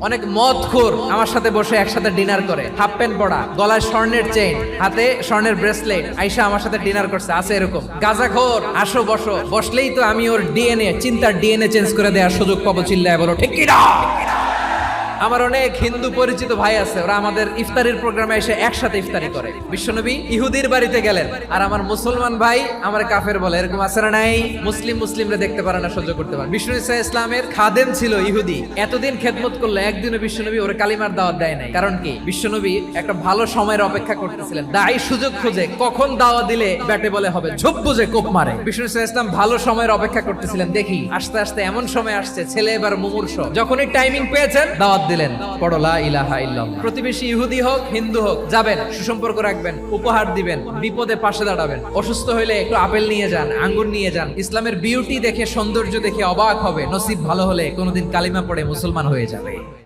অনেক মদখোর আমার সাথে বসে একসাথে ডিনার করে, হাফ প্যান্ট পরা, গলায় স্বর্ণের চেইন, হাতে স্বর্ণের ব্রেসলেট, আইসা আমার সাথে ডিনার করছে, আছে এরকম। গাঁজাখোর আসো বসো, বসলেই তো আমি ওর ডিএনএ, চিন্তার ডিএনএ চেঞ্জ করে দেওয়ার সুযোগ পাবো, চিল্লায় বলো ঠিক কি না? আমার অনেক হিন্দু পরিচিত ভাই আছে, ওরা আমাদের ইফতারির প্রোগ্রামে এসে একসাথে ইফতারি করে। বিশ্বনবী ইহুদির বাড়িতে গেলেন, আর আমার মুসলমান ভাই আমার কাফের বলে, এরকম আছে না নাই? মুসলিমরা দেখতে পারে না, সহ্য করতে পারে। বিষ্ণু ইসা ইসলামের খাদেম ছিল ইহুদি, এতদিন খেদমত করলো, একদিনও বিশ্বনবী ওর কালিমার দাওয়াত দেয় নাই। কারণ কি? বিশ্বনবী একটা ভালো সময়ের অপেক্ষা করতেছিলেন, দায়ী সুযোগ খুঁজে কখন দাওয়া দিলে ব্যাটে বলে হবে, ঝোপ বুঝে কোপ মারে। বিষ্ণু ইসা ইসলাম ভালো সময়ের অপেক্ষা করতেছিলেন, দেখি আস্তে আস্তে এমন সময় আসছে, ছেলে এবার মুমূর্ষ, যখনই টাইমিং পেয়েছেন দাওয়াত দিলেন, পড়ো লা ইলাহা ইল্লাল্লাহ। প্রতিবেশী ইহুদি হোক হিন্দু হোক, যাবেন, সুসম্পর্ক রাখবেন, উপহার দিবেন, বিপদে পাশে দাঁড়াবেন, অসুস্থ হইলে একটু আপেল নিয়ে যান, আঙ্গুর নিয়ে যান। ইসলামের বিউটি দেখে, সৌন্দর্য দেখে অবাক হবে, নসিব ভালো হলে কোনোদিন কালিমা পড়ে মুসলমান হয়ে যাবে।